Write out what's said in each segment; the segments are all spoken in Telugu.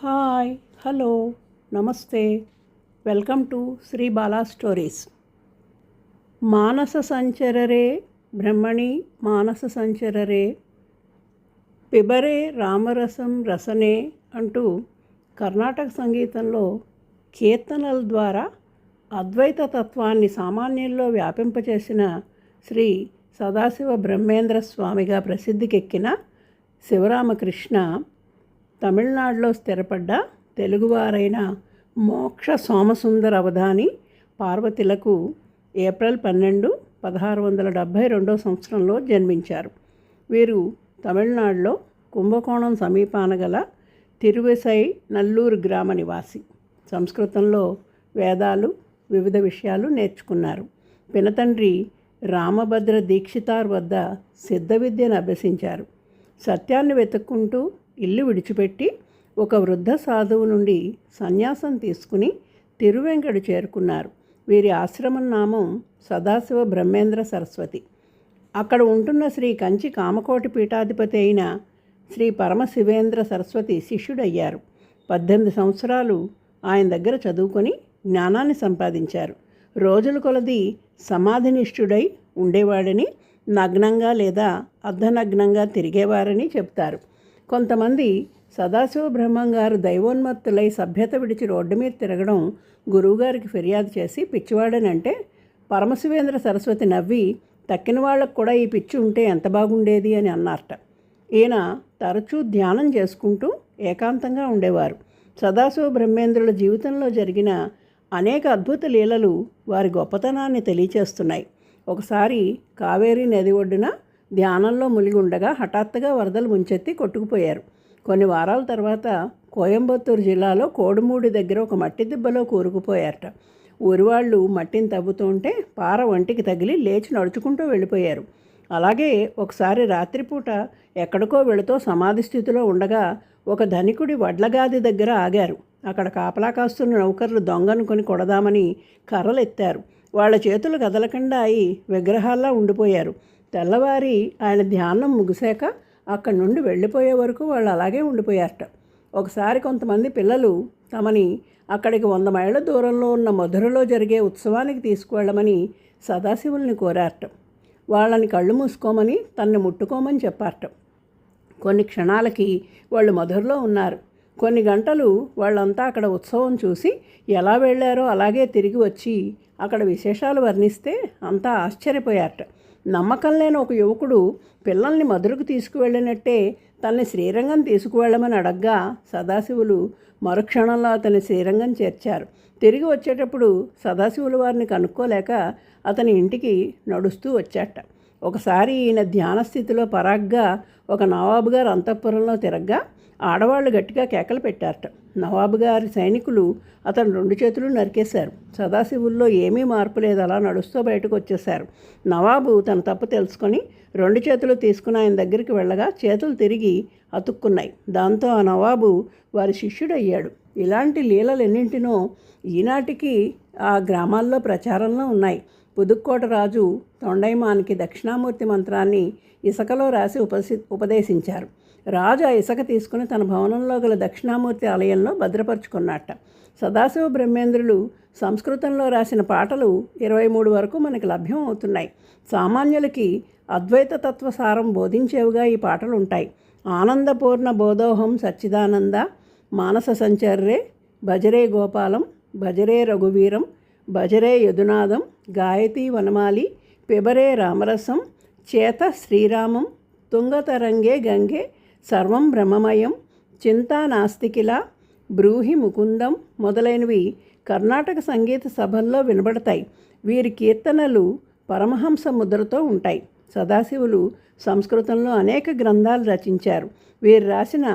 హాయ్ హలో నమస్తే welcome to Sri Bala stories. మానస సంచరరే బ్రహ్మణి మానస సంచరరే పిబరే రామరసం రసనే అంటూ కర్ణాటక సంగీతంలో కీర్తనల ద్వారా అద్వైత తత్వాన్ని సామాన్యుల్లో వ్యాపింపచేసిన శ్రీ సదాశివ బ్రహ్మేంద్ర స్వామిగా ప్రసిద్ధికెక్కిన శివరామకృష్ణ తమిళనాడులో స్థిరపడ్డ తెలుగువారైన మోక్ష సోమసుందర అవధాని పార్వతిలకు ఏప్రిల్ 12, 1672 సంవత్సరంలో జన్మించారు. వీరు తమిళనాడులో కుంభకోణం సమీపాన గల తిరువిసై నల్లూరు గ్రామ నివాసి. సంస్కృతంలో వేదాలు వివిధ విషయాలు నేర్చుకున్నారు. పినతండ్రి రామభద్ర దీక్షితార్ వద్ద సిద్ధ విద్యను అభ్యసించారు. సత్యాన్ని వెతుక్కుంటూ ఇల్లు విడిచిపెట్టి ఒక వృద్ధ సాధువు నుండి సన్యాసం తీసుకుని తిరువెంకడు చేరుకున్నారు. వీరి ఆశ్రమం నామం సదాశివ బ్రహ్మేంద్ర సరస్వతి. అక్కడ ఉంటున్న శ్రీ కంచి కామకోటి పీఠాధిపతి అయిన శ్రీ పరమశివేంద్ర సరస్వతి శిష్యుడయ్యారు. 18 సంవత్సరాలు ఆయన దగ్గర చదువుకొని జ్ఞానాన్ని సంపాదించారు. రోజుల కొలది సమాధినిష్ఠుడై ఉండేవాడని, నగ్నంగా లేదా అర్ధనగ్నంగా తిరిగేవారని చెప్తారు. కొంతమంది సదాశివ బ్రహ్మం గారు దైవోన్మత్తులై సభ్యత విడిచి రోడ్డు మీద తిరగడం గురువుగారికి ఫిర్యాదు చేసి పిచ్చివాడనంటే పరమశివేంద్ర సరస్వతి నవ్వి తక్కిన వాళ్ళకు కూడా ఈ పిచ్చి ఉంటే ఎంత బాగుండేది అని అన్నారట. ఈయన తరచూ ధ్యానం చేసుకుంటూ ఏకాంతంగా ఉండేవారు. సదాశివ బ్రహ్మేంద్రుల జీవితంలో జరిగిన అనేక అద్భుత లీలలు వారి గొప్పతనాన్ని తెలియచేస్తున్నాయి. ఒకసారి కావేరీ నది ఒడ్డున ధ్యానంలో మునిగి ఉండగా హఠాత్తుగా వరదలు ముంచెత్తి కొట్టుకుపోయారు. కొన్ని వారాల తర్వాత కోయంబత్తూరు జిల్లాలో కోడుమూడి దగ్గర ఒక మట్టి దిబ్బలో కూరుకుపోయారట. ఊరివాళ్ళు మట్టిని తవ్వుతుంటే పార ఒంటికి తగిలి లేచి నడుచుకుంటూ వెళ్ళిపోయారు. అలాగే ఒకసారి రాత్రిపూట ఎక్కడికో వెళుతూ సమాధి స్థితిలో ఉండగా ఒక ధనికుడి వడ్లగాది దగ్గర ఆగారు. అక్కడ కాపలా కాస్తున్న నౌకర్లు దొంగనుకొని కొడదామని కర్రలు ఎత్తారు. వాళ్ళ చేతులు కదలకుండా అయి విగ్రహాల్లా ఉండిపోయారు. తెల్లవారి ఆయన ధ్యానం ముగిశాక అక్కడి నుండి వెళ్ళిపోయే వరకు వాళ్ళు అలాగే ఉండిపోయారట. ఒకసారి కొంతమంది పిల్లలు తమని అక్కడికి 100 మైళ్ళ దూరంలో ఉన్న మధురలో జరిగే ఉత్సవానికి తీసుకువెళ్ళమని సదాశివుల్ని కోరారట. వాళ్ళని కళ్ళు మూసుకోమని తనని ముట్టుకోమని చెప్పారట. కొన్ని క్షణాలకి వాళ్ళు మధురలో ఉన్నారు. కొన్ని గంటలు వాళ్ళంతా అక్కడ ఉత్సవం చూసి ఎలా వెళ్ళారో అలాగే తిరిగి వచ్చి అక్కడ విశేషాలు వర్ణిస్తే అంతా ఆశ్చర్యపోయారట. నమ్మకం లేని ఒక యువకుడు పిల్లల్ని మధురకు తీసుకువెళ్ళినట్టే తనని శ్రీరంగం తీసుకువెళ్ళమని అడగ్గా సదాశివులు మరుక్షణంలో అతని శ్రీరంగం చేర్చారు. తిరిగి వచ్చేటప్పుడు సదాశివులు వారిని కనుక్కోలేక అతని ఇంటికి నడుస్తూ వచ్చాట. ఒకసారి ఈయన ధ్యాన స్థితిలో పరాగ్గా ఒక నవాబు గారు అంతఃపురంలో తిరగ్గా ఆడవాళ్ళు గట్టిగా కేకలు పెట్టారట. నవాబు గారి సైనికులు అతను 2 చేతులు నరికేశారు. సదాశివుల్లో ఏమీ మార్పు లేదు, అలా నడుస్తూ బయటకు వచ్చేశారు. నవాబు తన తప్పు తెలుసుకొని 2 చేతులు తీసుకుని ఆయన దగ్గరికి వెళ్ళగా చేతులు తిరిగి అతుక్కున్నాయి. దాంతో ఆ నవాబు వారి శిష్యుడయ్యాడు. ఇలాంటి లీలలెన్నింటినో ఈనాటికి ఆ గ్రామాల్లో ప్రచారంలో ఉన్నాయి. పుదుక్కోట రాజు తొండైమానికి దక్షిణామూర్తి మంత్రాన్ని ఇసుకలో రాసి ఉపదేశించారు. రాజు ఆ ఇసుక తీసుకుని తన భవనంలో గల దక్షిణామూర్తి ఆలయంలో భద్రపరుచుకున్నట్ట. సదాశివ బ్రహ్మేంద్రులు సంస్కృతంలో రాసిన పాటలు 23 వరకు మనకి లభ్యం అవుతున్నాయి. సామాన్యులకి అద్వైత తత్వసారం బోధించేవిగా ఈ పాటలు ఉంటాయి. ఆనందపూర్ణ బోధోహం సచ్చిదానంద మానస సంచర్రే భజరే గోపాలం భజరే రఘువీరం భజరే యదునాదం గాయతీ వనమాలి పిబరే రామరసం చేత శ్రీరామం తుంగతరంగే గంగే సర్వం బ్రహ్మమయం చింతా నాస్తికిలా బ్రూహి ముకుందం మొదలైనవి కర్ణాటక సంగీత సభల్లో వినబడతాయి. వీరి కీర్తనలు పరమహంస ముద్రతో ఉంటాయి. సదాశివులు సంస్కృతంలో అనేక గ్రంథాలు రచించారు. వీరు రాసిన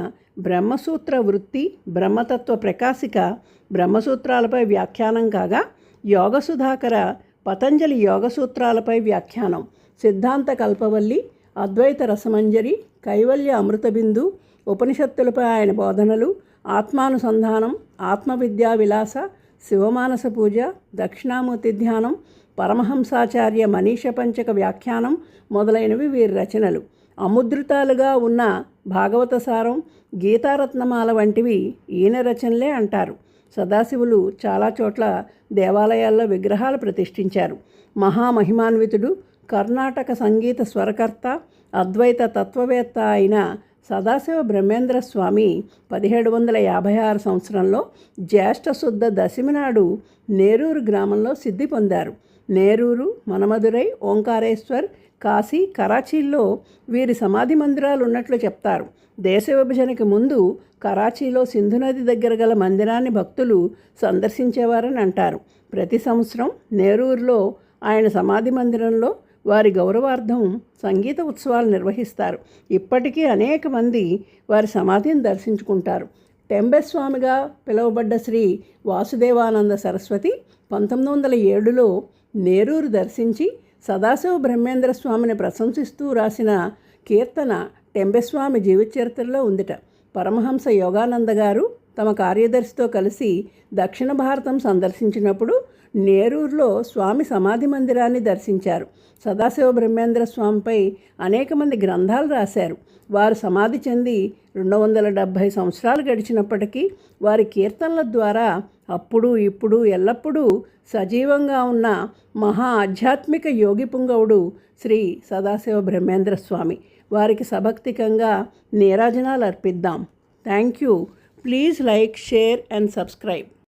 బ్రహ్మసూత్ర వృత్తి, బ్రహ్మతత్వ ప్రకాశిక బ్రహ్మసూత్రాలపై వ్యాఖ్యానం కాగా, యోగసుధాకర పతంజలి యోగసూత్రాలపై వ్యాఖ్యానం, సిద్ధాంత కల్పవల్లి, అద్వైత రసమంజరి, కైవల్య అమృతబిందు, ఉపనిషత్తులపై ఆయన బోధనలు, ఆత్మానుసంధానం, ఆత్మవిద్యా విలాస, శివమానస పూజ, దక్షిణామూర్తి ధ్యానం, పరమహంసాచార్య మనీష పంచక వ్యాఖ్యానం మొదలైనవి వీరి రచనలు. అముద్రితాలుగా ఉన్న భాగవతసారం, గీతారత్నమాల వంటివి ఈయన రచనలే అంటారు. సదాశివులు చాలా చోట్ల దేవాలయాల్లో విగ్రహాలు ప్రతిష్ఠించారు. మహామహిమాన్వితుడు, కర్ణాటక సంగీత స్వరకర్త, అద్వైత తత్వవేత్త అయిన సదాశివ బ్రహ్మేంద్ర స్వామి 1756 సంవత్సరంలో జ్యేష్ఠశుద్ధ దశమి నాడు నేరూరు గ్రామంలో సిద్ధి పొందారు. నేరూరు, మనమదురై, ఓంకారేశ్వర్, కాశీ, కరాచీల్లో వీరి సమాధి మందిరాలు ఉన్నట్లు చెప్తారు. దేశ విభజనకి ముందు కరాచీలో సింధు నది దగ్గర గల మందిరాన్ని భక్తులు సందర్శించేవారని అంటారు. ప్రతి సంవత్సరం నేరూరులో ఆయన సమాధి మందిరంలో వారి గౌరవార్థం సంగీత ఉత్సవాలు నిర్వహిస్తారు. ఇప్పటికీ అనేక మంది వారి సమాధిని దర్శించుకుంటారు. టెంబెస్వామిగా పిలువబడ్డ శ్రీ వాసుదేవానంద సరస్వతి 1907లో నేరూరు దర్శించి సదాశివ బ్రహ్మేంద్ర స్వామిని ప్రశంసిస్తూ రాసిన కీర్తన టెంబెస్వామి జీవిత చరిత్రలో ఉందిట. పరమహంస యోగానంద గారు తమ కార్యదర్శితో కలిసి దక్షిణ భారతం సందర్శించినప్పుడు నేరూరులో స్వామి సమాధి మందిరాన్ని దర్శించారు. సదాశివ బ్రహ్మేంద్ర స్వామిపై అనేక మంది గ్రంథాలు రాశారు. వారు సమాధి చెంది 270 సంవత్సరాలు గడిచినప్పటికీ వారి కీర్తనల ద్వారా అప్పుడు ఇప్పుడు ఎల్లప్పుడూ సజీవంగా ఉన్న మహా ఆధ్యాత్మిక యోగి పుంగవుడు శ్రీ సదాశివ బ్రహ్మేంద్ర స్వామి. వారికి సభక్తికంగా నీరాజనాలు అర్పిద్దాం. Thank you. Please like, share and subscribe.